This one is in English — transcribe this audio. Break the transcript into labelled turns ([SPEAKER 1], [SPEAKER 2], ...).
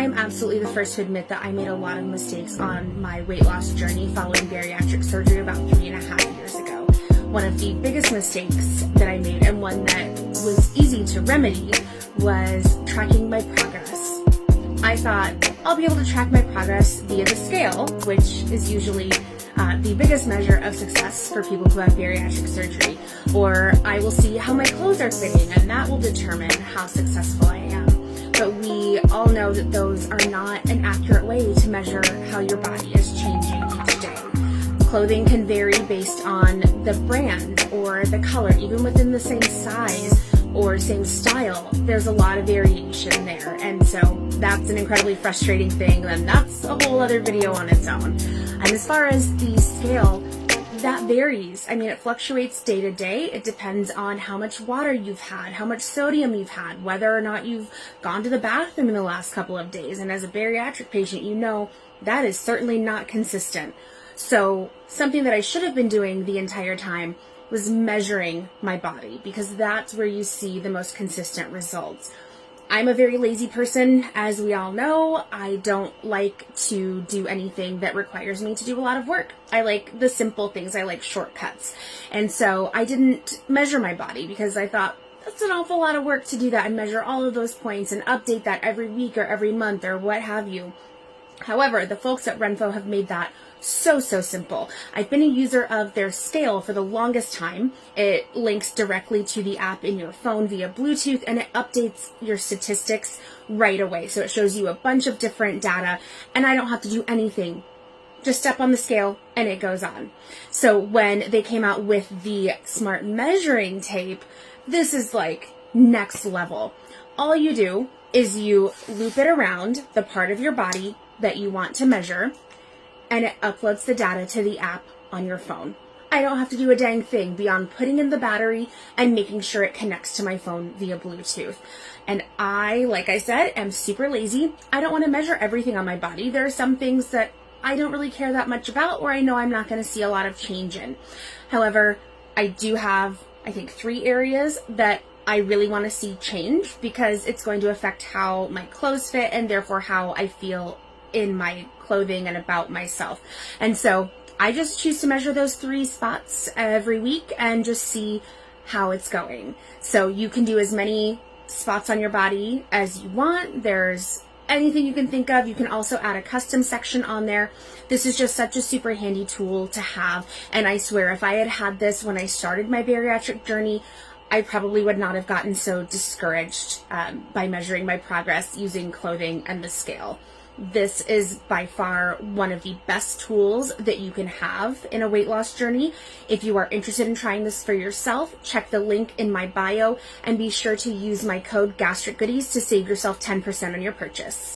[SPEAKER 1] I'm absolutely the first to admit that I made a lot of mistakes on my weight loss journey following bariatric surgery about 3.5 years ago. One of the biggest mistakes that I made, and one that was easy to remedy, was tracking my progress. I thought I'll be able to track my progress via the scale, which is usually the biggest measure of success for people who have bariatric surgery. Or I will see how my clothes are fitting, and that will determine how successful I am. But we all know that those are not an accurate way to measure how your body is changing each day. Clothing can vary based on the brand or the color, even within the same size or same style. There's a lot of variation there, and so that's an incredibly frustrating thing, and that's a whole other video on its own. And as far as the scale, that varies. I mean, it fluctuates day to day. It depends on how much water you've had, how much sodium you've had, whether or not you've gone to the bathroom in the last couple of days. And as a bariatric patient, you know that is certainly not consistent. So something that I should have been doing the entire time was measuring my body, because that's where you see the most consistent results. I'm a very lazy person, as we all know. I don't like to do anything that requires me to do a lot of work. I like the simple things. I like shortcuts. And so I didn't measure my body because I thought that's an awful lot of work to do that and measure all of those points and update that every week or every month or what have you. However, the folks at RENPHO have made that so simple. I've been a user of their scale for the longest time. It links directly to the app in your phone via Bluetooth, and it updates your statistics right away. So it shows you a bunch of different data, and I don't have to do anything. Just step on the scale and it goes on. So when they came out with the smart measuring tape, this is like next level. All you do is you loop it around the part of your body that you want to measure, and it uploads the data to the app on your phone. I don't have to do a dang thing beyond putting in the battery and making sure it connects to my phone via Bluetooth. And I, like I said, am super lazy. I don't want to measure everything on my body. There are some things that I don't really care that much about, or I know I'm not going to see a lot of change in. However, I do have, I think, 3 areas that I really want to see change, because it's going to affect how my clothes fit and therefore how I feel in my clothing and about myself. And so I just choose to measure those 3 spots every week and just see how it's going. So you can do as many spots on your body as you want. There's anything you can think of. You can also add a custom section on there. This is just such a super handy tool to have. And I swear, if I had had this when I started my bariatric journey, I probably would not have gotten so discouraged by measuring my progress using clothing and the scale. This is by far one of the best tools that you can have in a weight loss journey. If you are interested in trying this for yourself, check the link in my bio and be sure to use my code GastricGoodies to save yourself 10% on your purchase.